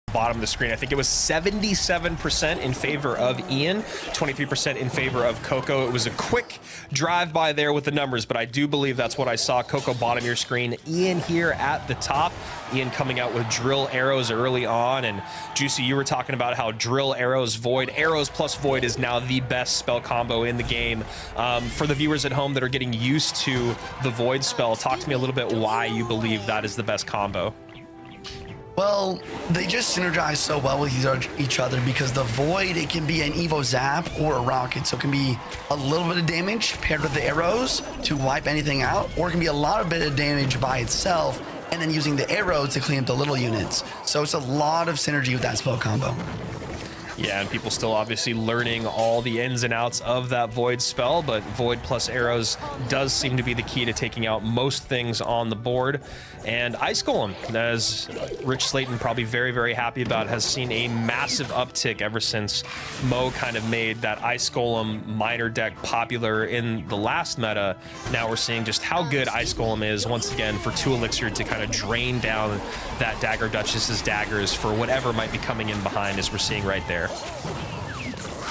bottom of the screen. I think it was 77% in favor of Ian, 23% in favor of Coco. It was a quick drive-by there with the numbers, but I do believe that's what I saw. Coco bottom of your screen, Ian here at the top. Ian coming out with drill arrows early on, and Juicy, you were talking about how drill arrows void. Arrows plus void is now the best spell combo in the game. For the viewers at home that are getting used to the void spell, talk to me a little bit why you believe that is the best combo. Well, they just synergize so well with each other because the void, it can be an Evo Zap or a rocket. So it can be a little bit of damage paired with the arrows to wipe anything out, or it can be a lot of bit of damage by itself and then using the arrows to clean up the little units. So it's a lot of synergy with that spell combo. Yeah, and people still obviously learning all the ins and outs of that void spell, but void plus arrows does seem to be the key to taking out most things on the board. And Ice Golem, as Rich Slayton probably very, very happy about, has seen a massive uptick ever since Mo kind of made that Ice Golem minor deck popular in the last meta. Now we're seeing just how good Ice Golem is once again for 2 Elixir to kind of drain down that Dagger Duchess's daggers for whatever might be coming in behind, as we're seeing right there.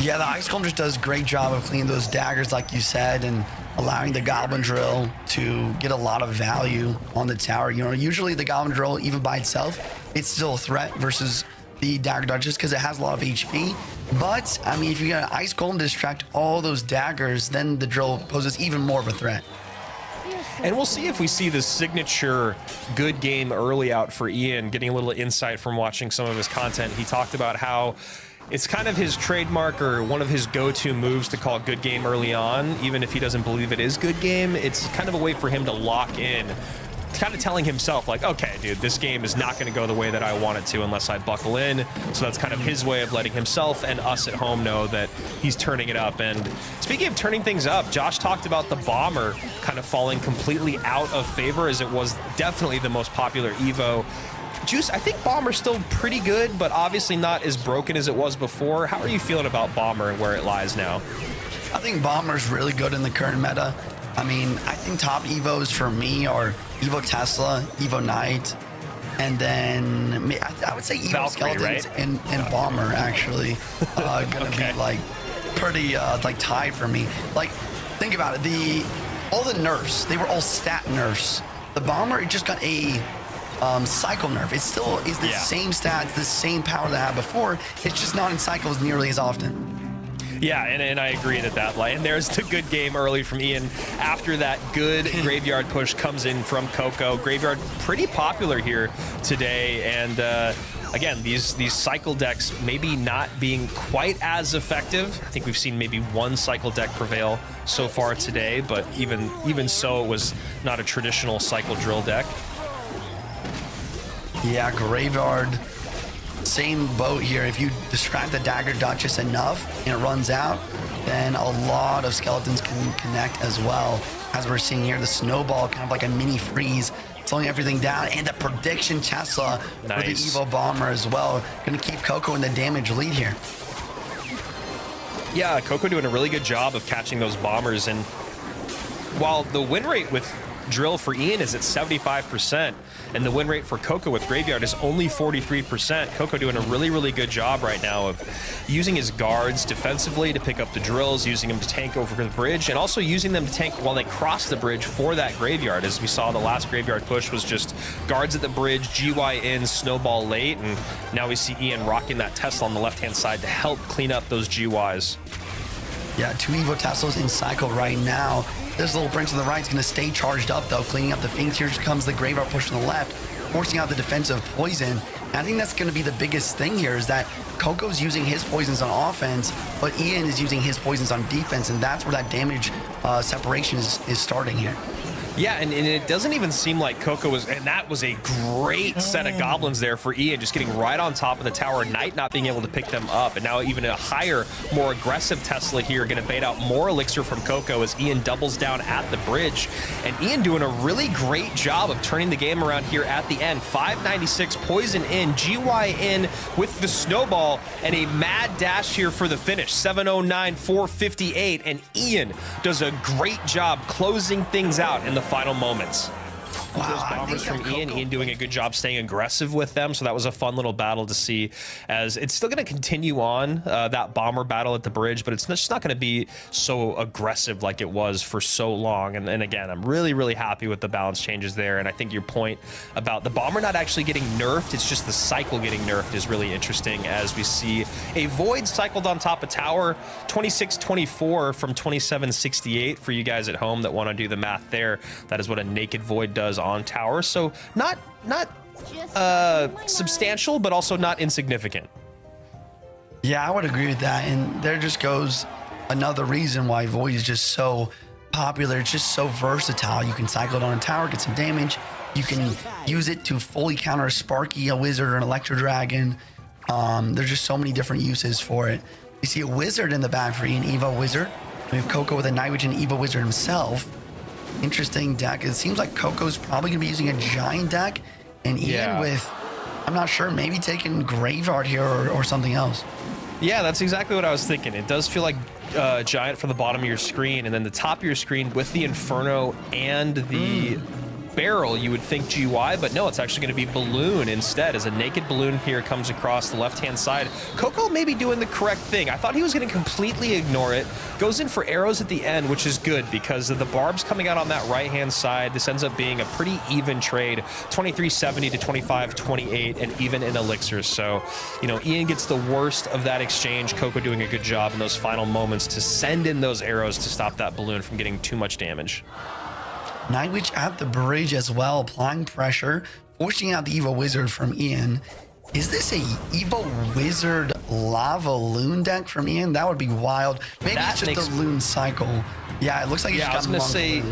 Yeah, the Ice Golem just does a great job of cleaning those daggers, like you said, and allowing the Goblin Drill to get a lot of value on the tower. You know, usually the Goblin Drill, even by itself, it's still a threat versus the Dagger Duchess because it has a lot of HP. But, I mean, if you get an Ice Golem to distract all those daggers, then the Drill poses even more of a threat. And we'll see if we see the signature good game early out for Ian. Getting a little insight from watching some of his content, he talked about how it's kind of his trademark or one of his go-to moves to call good game early on, even if he doesn't believe it is good game. It's kind of a way for him to lock in, kind of telling himself like, okay, dude, this game is not going to go the way that I want it to unless I buckle in. So that's kind of his way of letting himself and us at home know that he's turning it up. And speaking of turning things up, Josh talked about the Bomber kind of falling completely out of favor, as it was definitely the most popular Evo. Juice, I think Bomber's still pretty good, but obviously not as broken as it was before. How are you feeling about Bomber and where it lies now? I think Bomber's really good in the current meta. I mean, I think top Evos for me are Evo Tesla, Evo Knight, and then I would say Evo Valkyrie, Skeletons right? and Bomber actually gonna be like pretty like tied for me. Like, think about it, all the nerfs, they were all stat nerfs. The Bomber, it just got a cycle nerf. It still is the same stats, the same power that I had before. It's just not in cycles nearly as often. Yeah, and I agree that and there's the good game early from Ian. After that good Graveyard push comes in from Coco. Graveyard pretty popular here today, and again, these cycle decks maybe not being quite as effective. I think we've seen maybe one cycle deck prevail so far today, but even so, it was not a traditional cycle drill deck. Yeah, Graveyard, same boat here. If you distract the Dagger Duchess enough and it runs out, then a lot of skeletons can connect as well. As we're seeing here, the Snowball, kind of like a mini freeze, slowing everything down, and the Prediction Tesla with the Evo Bomber as well. Gonna keep Coco in the damage lead here. Yeah, Coco doing a really good job of catching those bombers, and while the win rate with Drill for Ian is at 75%, and the win rate for Coco with Graveyard is only 43%. Coco doing a really, really good job right now of using his guards defensively to pick up the drills, using them to tank over the bridge, and also using them to tank while they cross the bridge for that Graveyard. As we saw, the last Graveyard push was just guards at the bridge, GY in, Snowball late, and now we see Ian rocking that Tesla on the left-hand side to help clean up those GYs. Yeah, 2 Evo Teslas in cycle right now. This little Prince on the right is going to stay charged up, though, cleaning up the Finks. Here comes the Graveyard push on the left, forcing out the defensive poison. And I think that's going to be the biggest thing here, is that Coco's using his poisons on offense, but Ian is using his poisons on defense, and that's where that damage separation is starting here. Yeah, and it doesn't even seem like Coco was, and that was a great set of goblins there for Ian, just getting right on top of the tower. Knight not being able to pick them up, and now even a higher, more aggressive Tesla here, going to bait out more elixir from Coco as Ian doubles down at the bridge. And Ian doing a really great job of turning the game around here at the end. 596 poison in, GY in with the Snowball, and a mad dash here for the finish. 709, 458, and Ian does a great job closing things out in the final moments. those bombers from Ian. Ian doing a good job staying aggressive with them. So that was a fun little battle to see, as it's still going to continue on that bomber battle at the bridge, but it's just not going to be so aggressive like it was for so long. And again, I'm really, really happy with the balance changes there. And I think your point about the bomber not actually getting nerfed, it's just the cycle getting nerfed is really interesting, as we see a void cycled on top of tower, 26-24 from 27-68 for you guys at home that want to do the math there. That is what a naked void does on tower. So not substantial, but also not insignificant. Yeah, I would agree with that. And there just goes another reason why void is just so popular. It's just so versatile. You can cycle it on a tower, get some damage. You can use it to fully counter a Sparky, a wizard, or an Electro Dragon. There's just so many different uses for it. You see a wizard in the back for Ian, Evo Wizard. We have Coco with a Night Witch and Evo Wizard himself. Interesting deck. It seems like Coco's probably going to be using a giant deck, and Ian with, I'm not sure, maybe taking Graveyard here or something else. Yeah, that's exactly what I was thinking. It does feel like giant for the bottom of your screen, and then the top of your screen with the Inferno and the barrel, you would think GY, but no, it's actually going to be balloon instead, as a naked balloon here comes across the left-hand side. Coco may be doing the correct thing. I thought he was going to completely ignore it. Goes in for arrows at the end, which is good because of the barbs coming out on that right-hand side. This ends up being a pretty even trade, 23-70 to 25-28, and even in elixirs. So, you know, Ian gets the worst of that exchange. Coco doing a good job in those final moments to send in those arrows to stop that balloon from getting too much damage. Night Witch at the bridge as well, applying pressure, forcing out the Evo Wizard from Ian. Is this a Evo Wizard Lava Loon deck from Ian? That would be wild. Maybe it's just a Loon cycle. Yeah, it looks like he's got Monk. I was going to say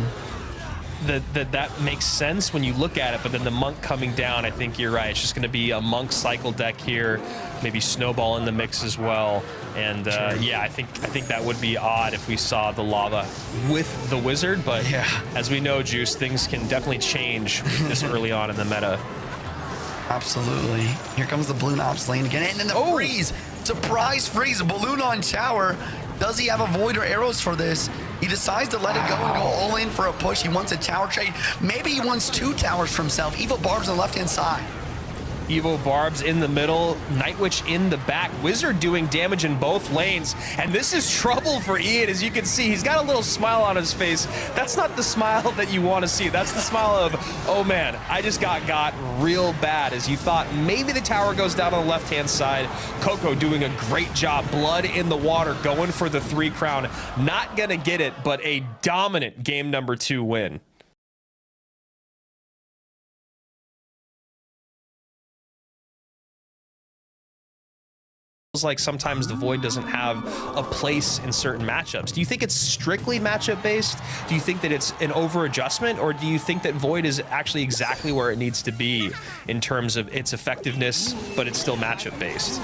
that makes sense when you look at it, but then the Monk coming down, I think you're right. It's just going to be a Monk cycle deck here, maybe Snowball in the mix as well. And yeah, I think that would be odd if we saw the lava with the wizard, but yeah, as we know, Juice, things can definitely change this early on in the meta. Absolutely. Here comes the balloon ops lane again, and then the freeze, surprise freeze, a balloon on tower. Does he have a void or arrows for this? He decides to let it go and go all in for a push. He wants a tower trade. Maybe he wants 2 towers for himself. Evo Barbs on the left-hand side. Evo Barbs in the middle, Night Witch in the back, Wizard doing damage in both lanes, and this is trouble for Ian. As you can see, he's got a little smile on his face. That's not the smile that you want to see. That's the smile of, oh man, I just got real bad, as you thought maybe the tower goes down on the left-hand side. Coco doing a great job, blood in the water, going for the 3 crown. Not gonna get it, but a dominant game number 2 win. Like sometimes the void doesn't have a place in certain matchups. Do you think it's strictly matchup based? Do you think that it's an over adjustment, or do you think that void is actually exactly where it needs to be in terms of its effectiveness, but it's still matchup based?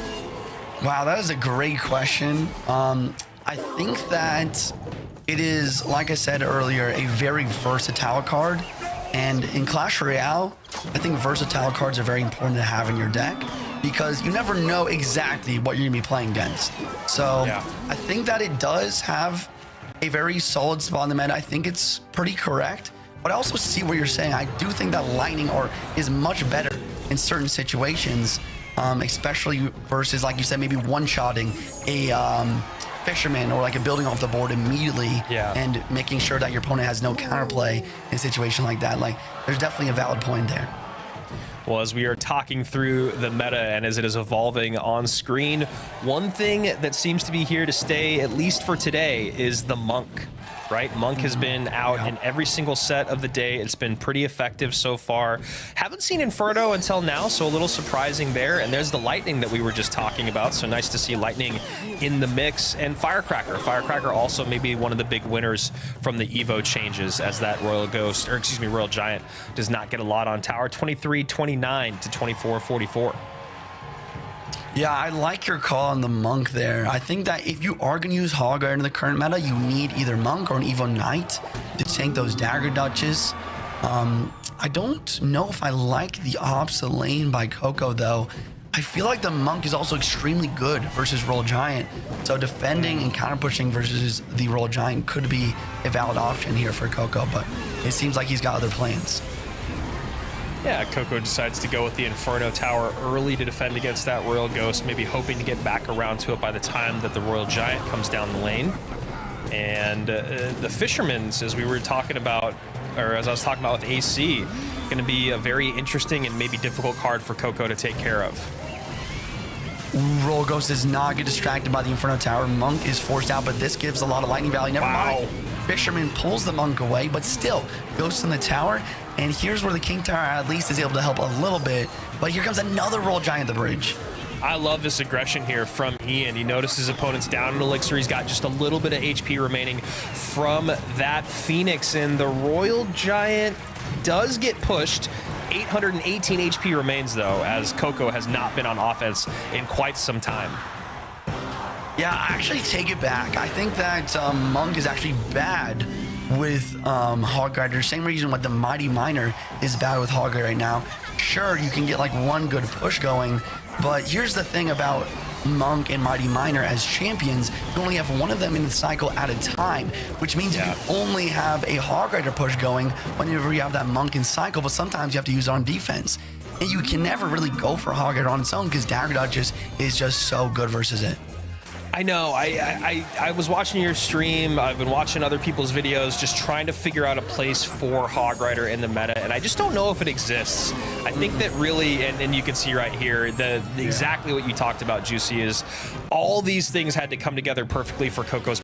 Wow, that is a great question. I think that it is, like I said earlier, a very versatile card. And in Clash Royale, I think versatile cards are very important to have in your deck, because you never know exactly what you're gonna be playing against. So yeah, I think that it does have a very solid spot in the meta. I think it's pretty correct, but I also see what you're saying. I do think that lightning is much better in certain situations, especially versus, like you said, maybe one-shotting a fisherman or like a building off the board immediately, and making sure that your opponent has no counterplay in a situation like that. Like, there's definitely a valid point there. Well, as we are talking through the meta and as it is evolving on screen, one thing that seems to be here to stay, at least for today, is the Monk. Right? Monk has been out in every single set of the day. It's been pretty effective so far. Haven't seen Inferno until now, so a little surprising there. And there's the Lightning that we were just talking about. So nice to see Lightning in the mix. And Firecracker. Firecracker also maybe one of the big winners from the Evo changes, as that Royal Ghost, or excuse me, Royal Giant does not get a lot on tower. 23-29 to 24-44. Yeah, I like your call on the Monk there. I think that if you are going to use Hog Iron in the current meta, you need either Monk or an Evo Knight to tank those Dagger Duchess. I don't know if I like the opposite lane by Coco, though. I feel like the Monk is also extremely good versus Royal Giant. So defending and counter pushing versus the Royal Giant could be a valid option here for Coco, but it seems like he's got other plans. Yeah, Coco decides to go with the Inferno Tower early to defend against that Royal Ghost, maybe hoping to get back around to it by the time that the Royal Giant comes down the lane. And the Fisherman's, as we were talking about, or as I was talking about with AC, going to be a very interesting and maybe difficult card for Coco to take care of. Royal Ghost does not get distracted by the Inferno Tower. Monk is forced out, but this gives a lot of lightning value. Never mind. Fisherman pulls the Monk away, but still, Ghost in the tower. And here's where the King Tower at least is able to help a little bit. But here comes another Royal Giant at the bridge. I love this aggression here from Ian. He notices his opponent's down in Elixir. He's got just a little bit of HP remaining from that Phoenix. And the Royal Giant does get pushed. 818 HP remains, though, as Coco has not been on offense in quite some time. Yeah, I actually take it back. I think that Monk is actually bad with Hog Rider. Same reason why the Mighty Miner is bad with Hog Rider right now. Sure, you can get like one good push going, but here's the thing about Monk and Mighty Miner as champions. You only have one of them in the cycle at a time, which means you can only have a Hog Rider push going whenever you have that Monk in cycle, but sometimes you have to use it on defense. And you can never really go for Hog Rider on its own because Dagger Dodge is just so good versus it. I know. I was watching your stream. I've been watching other people's videos, just trying to figure out a place for Hog Rider in the meta, and I just don't know if it exists. I think that really, and you can see right here, exactly what you talked about, Juicy, is all these things had to come together perfectly for Coco's